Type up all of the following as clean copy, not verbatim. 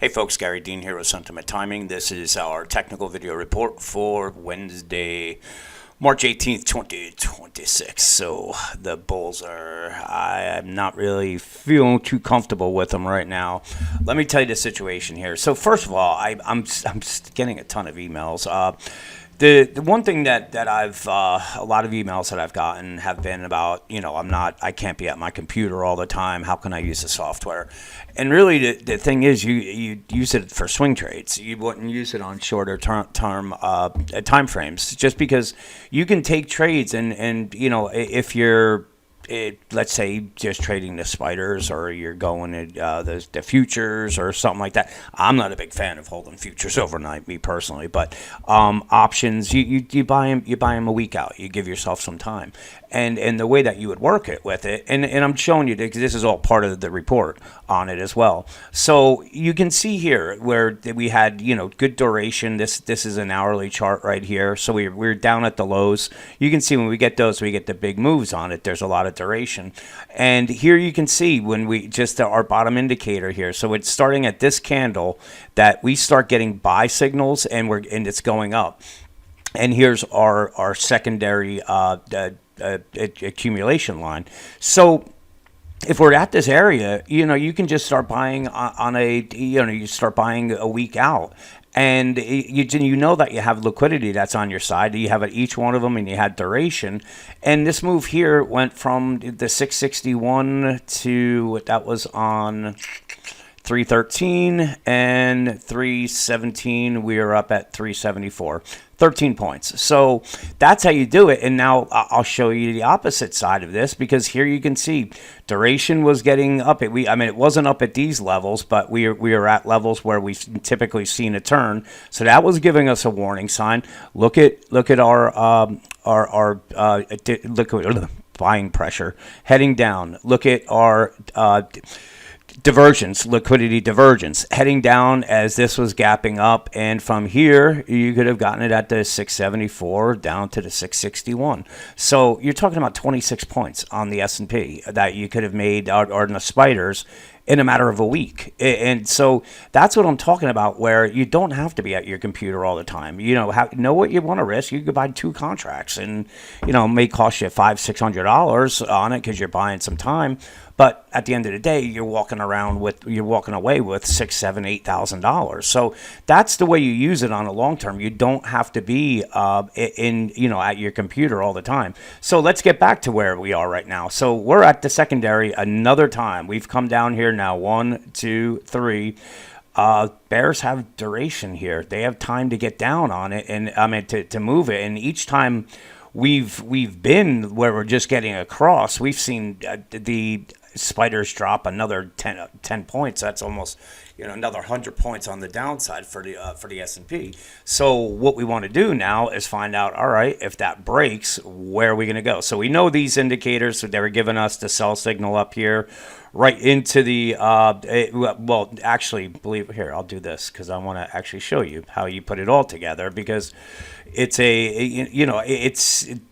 Hey folks, Gary Dean here with Sentiment Timing. This is our technical video report for Wednesday, March 18th, 2026. So the bulls I'm not really feeling too comfortable with them right now. Let me tell you the situation here. So first of all, I'm getting a ton of emails. The one thing that I've a lot of emails that I've gotten have been about, I can't be at my computer all the time. How can I use the software? And really, the thing is, you use it for swing trades. You wouldn't use it on shorter term time frames, just because you can take trades and if you're let's say just trading the spiders, or you're going to the futures or something like that. I'm not a big fan of holding futures overnight, me personally, but options, you buy them a week out. You give yourself some time, and the way that you would work it with it, and I'm showing you because this is all part of the report on it as well. So you can see here where we had good duration. This is an hourly chart right here. So we're down at the lows. You can see when we get those, we get the big moves on it. There's a lot of duration, and here you can see when we just our bottom indicator here. So it's starting at this candle that we start getting buy signals, and it's going up. And here's our secondary accumulation line. So if we're at this area, you can just start buying you start buying a week out. And you know that you have liquidity that's on your side. You have at each one of them, and you had duration. And this move here went from the 661 to that was on 313 and 317. We are up at 374. 13 points. So that's how you do it. And now I'll show you the opposite side of this, because here you can see duration was getting up. It wasn't up at these levels, but we are at levels where we've typically seen a turn. So that was giving us a warning sign. Look at our liquid buying pressure heading down. Look at our divergence, liquidity divergence, heading down as this was gapping up, and from here you could have gotten it at the 674 down to the 661. So you're talking about 26 points on the S&P that you could have made, or in the spiders, in a matter of a week. And so that's what I'm talking about, where you don't have to be at your computer all the time. Know what you want to risk. You could buy 2 contracts, and it may cost you $500-$600 on it because you're buying some time. But at the end of the day, you're walking away with $6,000, $7,000, $8,000. So that's the way you use it on a long term. You don't have to be at your computer all the time. So let's get back to where we are right now. So we're at the secondary another time. We've come down here now. 1, 2, 3. Bears have duration here. They have time to get down on it, and to move it. And each time we've been where we're just getting across, we've seen the spiders drop another 10 points. That's almost another 100 points on the downside for the S&P. So what we want to do now is find out, all right, if that breaks, where are we going to go? So we know these indicators, so they were giving us the sell signal up here right into the actually, here, I'll do this because I want to actually show you how you put it all together, because it's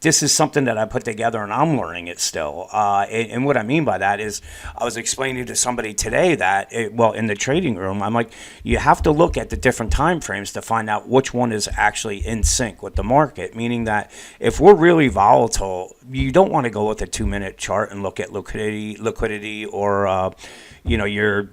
this is something that I put together, and I'm learning it still. And what I mean by that is, I was explaining to somebody today that in the trading room, I'm like, you have to look at the different time frames to find out which one is actually in sync with the market. Meaning that if we're really volatile, you don't want to go with a 2-minute chart and look at liquidity or your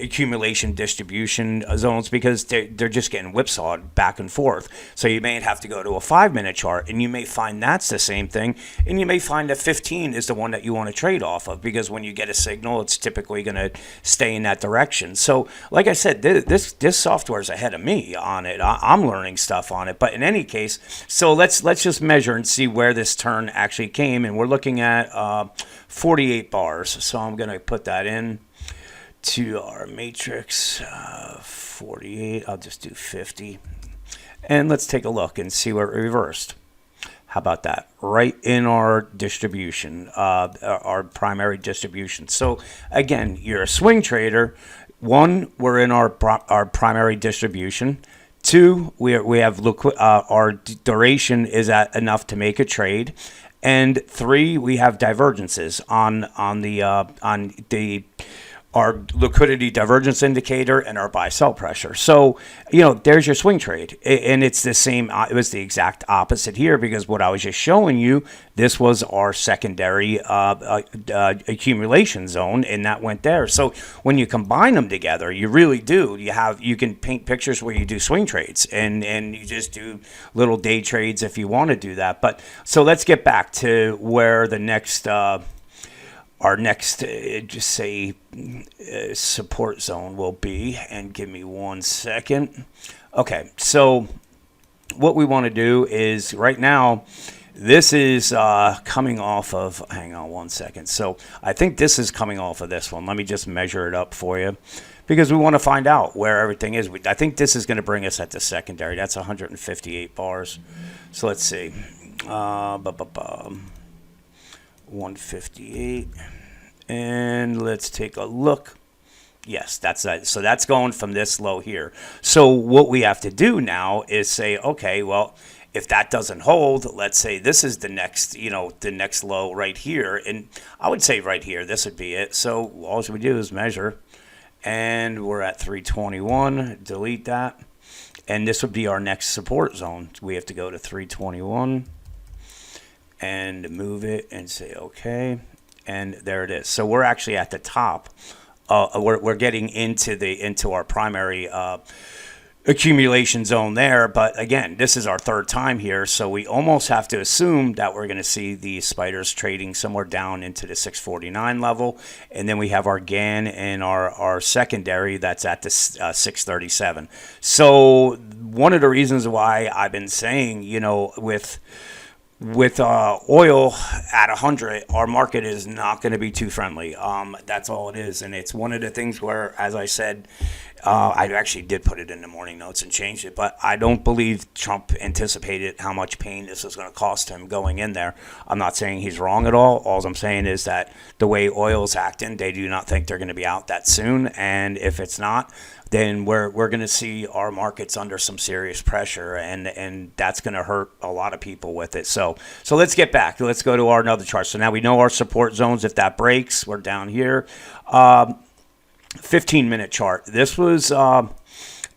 accumulation distribution zones, because they're just getting whipsawed back and forth. So you may have to go to a 5-minute chart, and you may find that's the same thing, and you may find that 15 is the one that you want to trade off of, because when you get a signal, it's typically going to stay in that direction. So like I said, this software is ahead of me on it. I'm learning stuff on it. But in any case, so let's just measure and see where this turn actually came, and we're looking at 48 bars. So I'm going to put that in to our matrix. 48. I'll just do 50, and let's take a look and see where it reversed. How about that? Right in our distribution, our primary distribution. So again, you're a swing trader. 1, we're in our primary distribution. 2, we have our duration is at enough to make a trade. And 3, we have divergences on the our liquidity divergence indicator, and our buy sell pressure. So, there's your swing trade. And it's the same, it was the exact opposite here, because what I was just showing you, this was our secondary accumulation zone, and that went there. So when you combine them together, you really do. You can paint pictures where you do swing trades, and you just do little day trades if you want to do that. But so let's get back to where the next our next, just say, support zone will be. And give me 1 second. Okay, so what we want to do is right now, this is coming off of, hang on 1 second. So I think this is coming off of this one. Let me just measure it up for you, because we want to find out where everything is. I think this is going to bring us at the secondary. That's 158 bars. So let's see. 158, and let's take a look. Yes, that's that. So that's going from this low here. So what we have to do now is say, okay, well, if that doesn't hold, let's say this is the next, the next low right here, and I would say right here, this would be it. So all we do is measure, and we're at 321. Delete that, and this would be our next support zone. We have to go to 321. And move it and say okay, and there it is. So we're actually at the top. We're getting into our primary accumulation zone there. But again, this is our third time here, so we almost have to assume that we're going to see the spiders trading somewhere down into the 649 level, and then we have our GAN and our secondary that's at the 637. So one of the reasons why I've been saying, with oil at 100, our market is not going to be too friendly. That's all it is. And it's one of the things where, as I said, I actually did put it in the morning notes and changed it, but I don't believe Trump anticipated how much pain this was going to cost him going in there. I'm not saying he's wrong at all. All I'm saying is that the way oil's acting, they do not think they're going to be out that soon. And if it's not, then we're going to see our markets under some serious pressure, and that's going to hurt a lot of people with it. So let's get back. Let's go to our another chart. So now we know our support zones. If that breaks, we're down here. 15-minute chart. This was,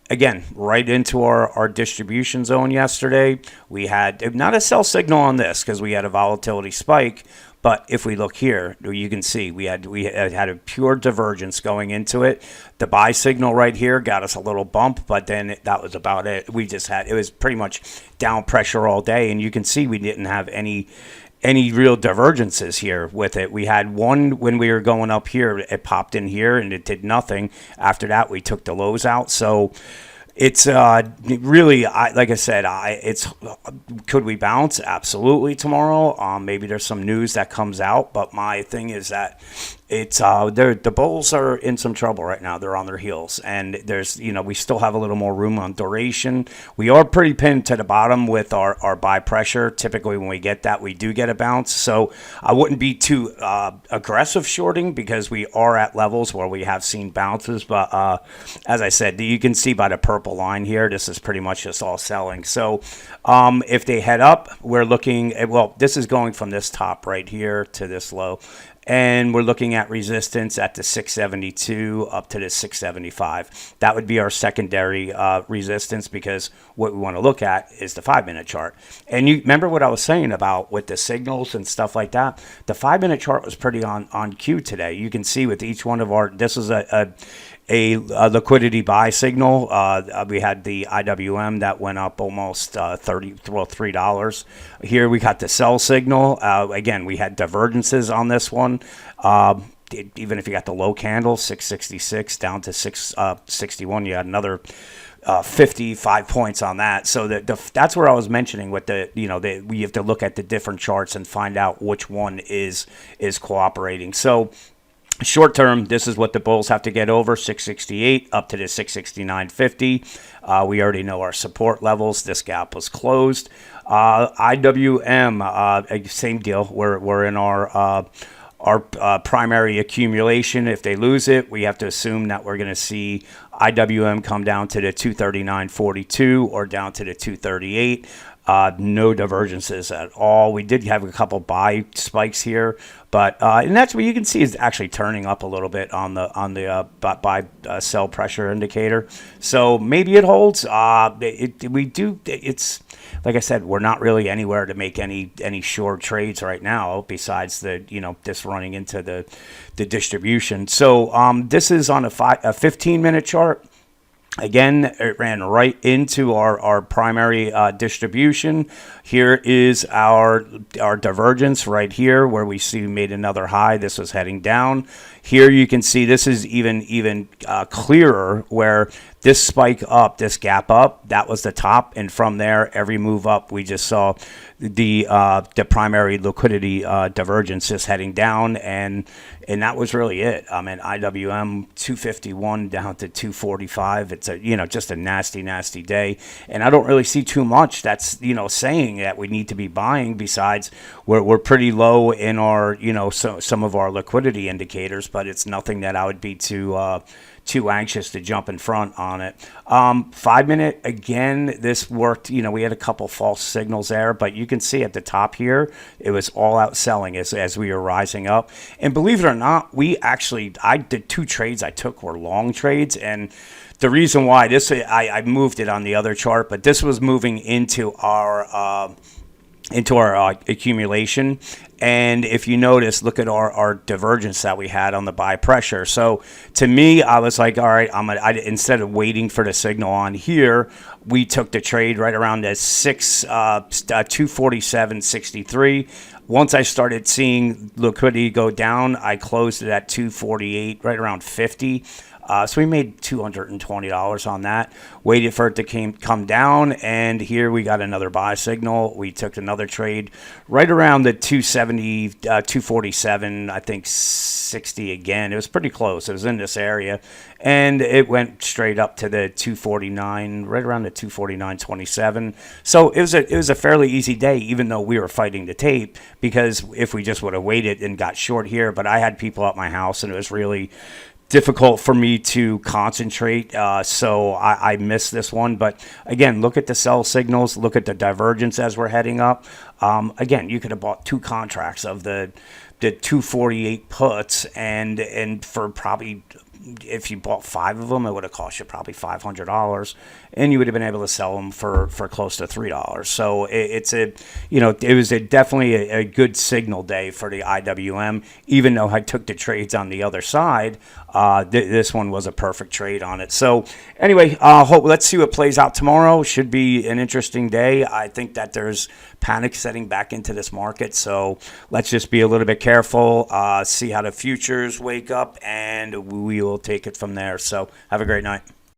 again, right into our distribution zone yesterday. We had not a sell signal on this because we had a volatility spike. But if we look here, you can see we had a pure divergence going into it. The buy signal right here got us a little bump, but then that was about it. It was pretty much down pressure all day, and you can see we didn't have any real divergences here with it. We had one when we were going up here, it popped in here and it did nothing. After that, we took the lows out. So it's really, like I said, could we bounce? Absolutely tomorrow. Maybe there's some news that comes out, but my thing is that it's the bulls are in some trouble right now. They're on their heels, and there's we still have a little more room on duration. We are pretty pinned to the bottom with our buy pressure. Typically, when we get that, we do get a bounce. So I wouldn't be too aggressive shorting because we are at levels where we have seen bounces. But as I said, you can see by the purple line here, this is pretty much just all selling. So if they head up, we're looking at, well, this is going from this top right here to this low. And we're looking at resistance at the 672 up to the 675. That would be our secondary resistance, because what we want to look at is the 5-minute chart. And you remember what I was saying about with the signals and stuff like that? The 5-minute chart was pretty on cue today. You can see with each one of this is a liquidity buy signal. We had the IWM that went up almost $3. Here we got the sell signal. Again, we had divergences on this one. Even if you got the low candle, 666 down to 661, you had another 55 points on that. So that's where I was mentioning with we have to look at the different charts and find out which one is cooperating. So short term, this is what the bulls have to get over, 668 up to the 669.50. We already know our support levels. This gap was closed. IWM, same deal. We're in our primary accumulation. If they lose it, we have to assume that we're going to see IWM come down to the 239.42 or down to the 238. No divergences at all. We did have a couple buy spikes here, but and that's what you can see is actually turning up a little bit on the buy sell pressure indicator. So maybe it holds. It's like I said, we're not really anywhere to make any short trades right now, besides this running into the distribution. So this is on a 15-minute chart. Again, it ran right into our primary distribution. Here is our divergence right here, where we see we made another high. This was heading down. Here you can see this is even clearer, where this spike up, this gap up, that was the top, and from there, every move up, we just saw the primary liquidity divergence just heading down, and that was really it. I mean, IWM 251 down to 245. It's just a nasty day, and I don't really see too much that's saying that we need to be buying. Besides, we're pretty low in our some of our liquidity indicators, but it's nothing that I would be too anxious to jump in front on it. 5 minute, again, this worked. We had a couple false signals there, but you can see at the top here, it was all out selling as we were rising up. And believe it or not, I did 2 trades I took were long trades, and the reason why I moved it on the other chart, but this was moving into our accumulation. And if you notice, look at our divergence that we had on the buy pressure. So to me, I was like, all right, instead of waiting for the signal on here, we took the trade right around the 247.63. Once I started seeing liquidity go down, I closed it at 248, right around 50. So we made $220 on that. Waited for it to come down, and here we got another buy signal. We took another trade right around the 270, 247, I think 60 again. It was pretty close. It was in this area, and it went straight up to the 249, right around the 249.27. So it was a fairly easy day, even though we were fighting the tape, because if we just would have waited and got short here, but I had people at my house, and it was really difficult for me to concentrate, so I missed this one. But again, look at the sell signals, look at the divergence as we're heading up. Again, you could have bought 2 contracts of the 248 puts, and for probably, if you bought 5 of them, it would have cost you probably $500, and you would have been able to sell them for close to $3. So it was definitely a good signal day for the IWM. Even though I took the trades on the other side, this one was a perfect trade on it. So anyway, let's see what plays out tomorrow. Should be an interesting day. I think that there's panic setting back into this market, so let's just be a little bit careful, see how the futures wake up, and we will take it from there. So have a great night.